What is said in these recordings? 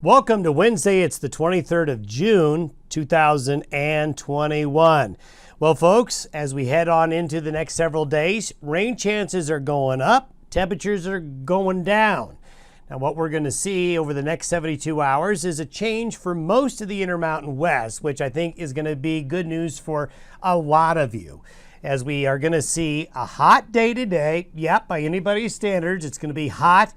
Welcome to Wednesday. It's the 23rd of June, 2021. Well, folks, as we head on into the next several days, rain chances are going up, temperatures are going down. Now, what we're going to see over the next 72 hours is a change for most of the Intermountain West, which I think is going to be good news for a lot of you. As we are going to see a hot day today. Yep, by anybody's standards, it's going to be hot.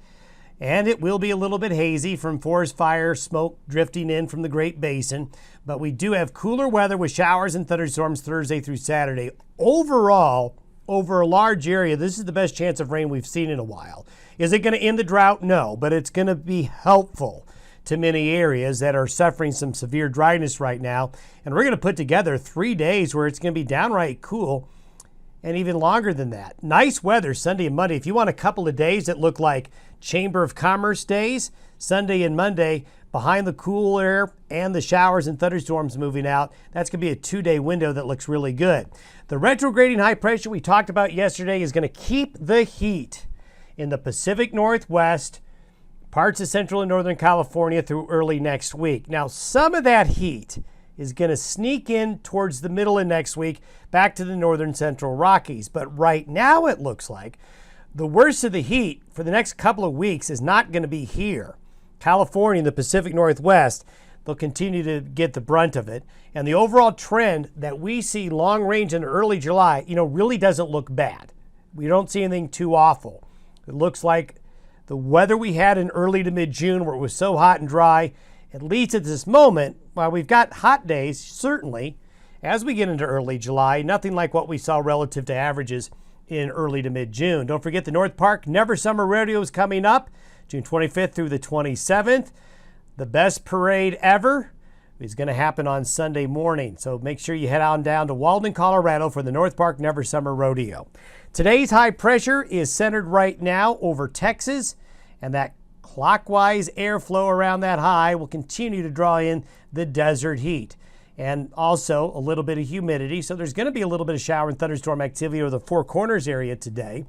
And it will be a little bit hazy from forest fire smoke drifting in from the Great Basin. But we do have cooler weather with showers and thunderstorms Thursday through Saturday. Overall, over a large area, this is the best chance of rain we've seen in a while. Is it going to end the drought? No, but it's going to be helpful to many areas that are suffering some severe dryness right now. And we're going to put together 3 days where it's going to be downright cool and even longer than that. Nice weather Sunday and Monday. If you want a couple of days that look like Chamber of Commerce days, Sunday and Monday, behind the cool air and the showers and thunderstorms moving out, that's going to be a 2-day window that looks really good. The retrograding high pressure we talked about yesterday is going to keep the heat in the Pacific Northwest, parts of Central and Northern California through early next week. Now, some of that heat is going to sneak in towards the middle of next week back to the northern central Rockies. But right now it looks like the worst of the heat for the next couple of weeks is not going to be here. California and the Pacific Northwest, they'll continue to get the brunt of it. And the overall trend that we see long range in early July, really doesn't look bad. We don't see anything too awful. It looks like the weather we had in early to mid-June where it was so hot and dry, at least at this moment, while we've got hot days, certainly, as we get into early July, nothing like what we saw relative to averages in early to mid-June. Don't forget the North Park Never Summer Rodeo is coming up, June 25th through the 27th. The best parade ever is going to happen on Sunday morning. So make sure you head on down to Walden, Colorado for the North Park Never Summer Rodeo. Today's high pressure is centered right now over Texas, and that clockwise airflow around that high will continue to draw in the desert heat and also a little bit of humidity. So there's going to be a little bit of shower and thunderstorm activity over the Four Corners area today.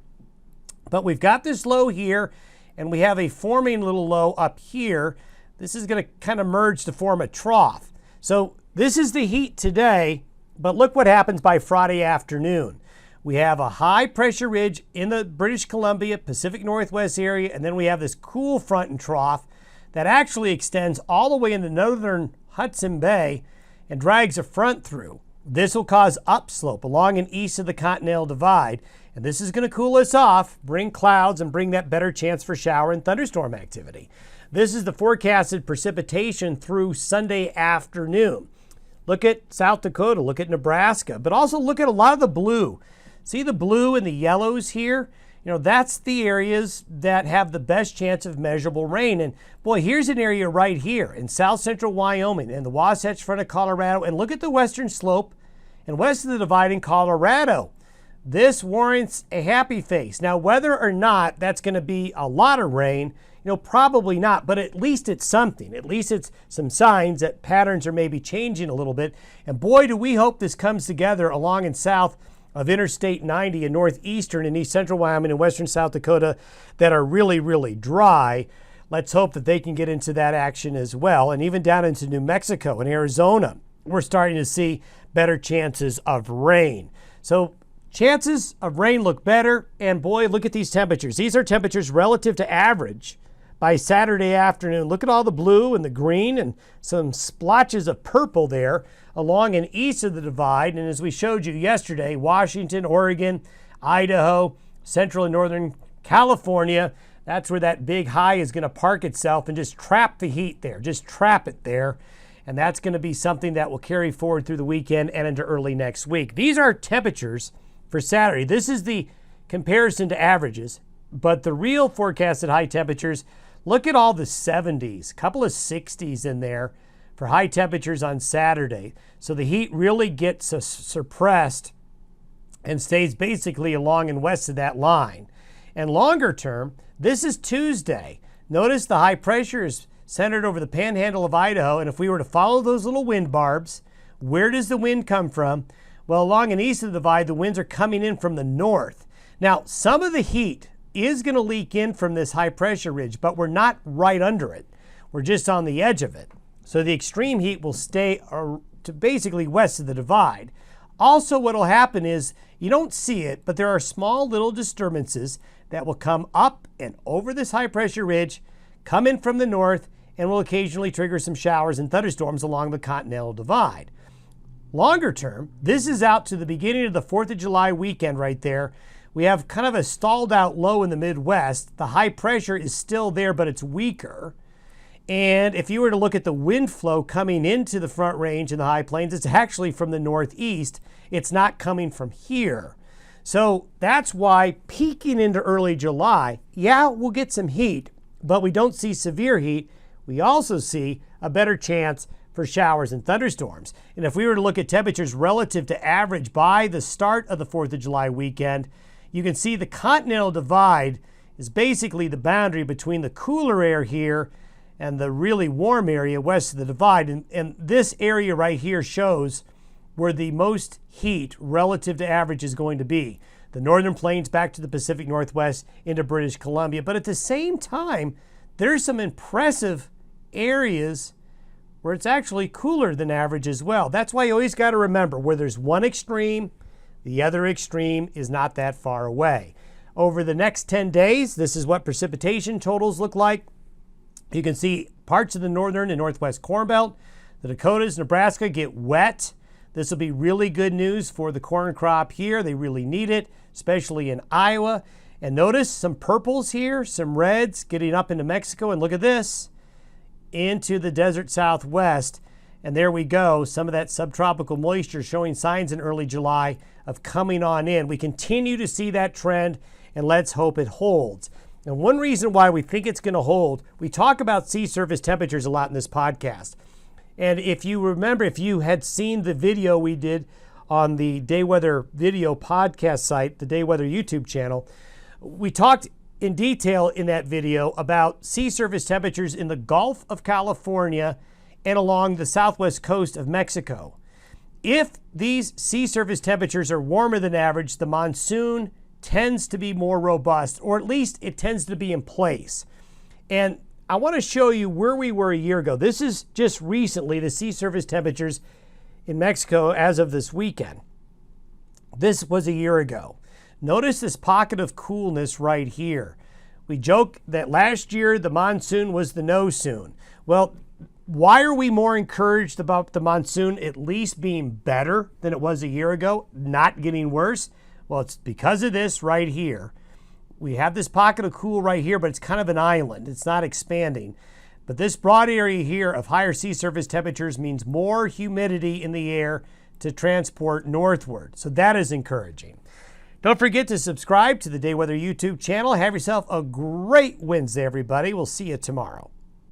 But we've got this low here and we have a forming little low up here. This is going to kind of merge to form a trough. So this is the heat today, but look what happens by Friday afternoon. We have a high pressure ridge in the British Columbia, Pacific Northwest area, and then we have this cool front and trough that actually extends all the way into northern Hudson Bay and drags a front through. This will cause upslope along and east of the Continental Divide, and this is going to cool us off, bring clouds, and bring that better chance for shower and thunderstorm activity. This is the forecasted precipitation through Sunday afternoon. Look at South Dakota, look at Nebraska, but also look at a lot of the blue. See the blue and the yellows here? That's the areas that have the best chance of measurable rain. And boy, here's an area right here in south central Wyoming and the Wasatch Front of Colorado. And look at the western slope and west of the divide in Colorado. This warrants a happy face. Now, whether or not that's going to be a lot of rain, probably not, but at least it's something. At least it's some signs that patterns are maybe changing a little bit. And boy, do we hope this comes together along and south of Interstate 90 in northeastern and east central Wyoming and western South Dakota that are really, really dry. Let's hope that they can get into that action as well. And even down into New Mexico and Arizona, we're starting to see better chances of rain. So chances of rain look better. And boy, look at these temperatures. These are temperatures relative to average by Saturday afternoon. Look at all the blue and the green and some splotches of purple there along and east of the divide. And as we showed you yesterday, Washington, Oregon, Idaho, central and northern California, that's where that big high is going to park itself and just trap the heat there, just trap it there. And that's going to be something that will carry forward through the weekend and into early next week. These are temperatures for Saturday. This is the comparison to averages, but the real forecasted high temperatures, look at all the 70s, a couple of 60s in there for high temperatures on Saturday. So the heat really gets suppressed and stays basically along and west of that line. And longer term, this is Tuesday. Notice the high pressure is centered over the panhandle of Idaho. And if we were to follow those little wind barbs, where does the wind come from? Well, along and east of the divide, the winds are coming in from the north. Now, some of the heat is going to leak in from this high pressure ridge, but we're not right under it. We're just on the edge of it. So the extreme heat will stay to basically west of the divide. Also, what will happen is, you don't see it, but there are small little disturbances that will come up and over this high pressure ridge, come in from the north, and will occasionally trigger some showers and thunderstorms along the continental divide. Longer term, this is out to the beginning of the 4th of July weekend right there. We have kind of a stalled out low in the Midwest. The high pressure is still there, but it's weaker. And if you were to look at the wind flow coming into the Front Range in the high plains, it's actually from the northeast. It's not coming from here. So that's why peaking into early July, yeah, we'll get some heat, but we don't see severe heat. We also see a better chance for showers and thunderstorms. And if we were to look at temperatures relative to average by the start of the 4th of July weekend, you can see the continental divide is basically the boundary between the cooler air here and the really warm area west of the divide. And this area right here shows where the most heat relative to average is going to be. The northern plains back to the Pacific Northwest into British Columbia. But at the same time, there's some impressive areas where it's actually cooler than average as well. That's why you always got to remember, where there's one extreme, the other extreme is not that far away. Over the next 10 days, this is what precipitation totals look like. You can see parts of the northern and northwest Corn Belt, the Dakotas, Nebraska get wet. This will be really good news for the corn crop here. They really need it, especially in Iowa. And notice some purples here, some reds getting up into Mexico. And look at this, into the desert southwest. And there we go, some of that subtropical moisture showing signs in early July of coming on in. We continue to see that trend, and let's hope it holds. And one reason why we think it's going to hold, we talk about sea surface temperatures a lot in this podcast. And if you remember, if you had seen the video we did on the Day Weather video podcast site, the Day Weather YouTube channel, we talked in detail in that video about sea surface temperatures in the Gulf of California and along the southwest coast of Mexico. If these sea surface temperatures are warmer than average, the monsoon tends to be more robust, or at least it tends to be in place. And I want to show you where we were a year ago. This is just recently the sea surface temperatures in Mexico as of this weekend. This was a year ago. Notice this pocket of coolness right here. We joke that last year the monsoon was the no-soon. Well, why are we more encouraged about the monsoon at least being better than it was a year ago, not getting worse? Well, it's because of this right here. We have this pocket of cool right here, but it's kind of an island. It's not expanding. But this broad area here of higher sea surface temperatures means more humidity in the air to transport northward. So that is encouraging. Don't forget to subscribe to the Day Weather YouTube channel. Have yourself a great Wednesday, everybody. We'll see you tomorrow.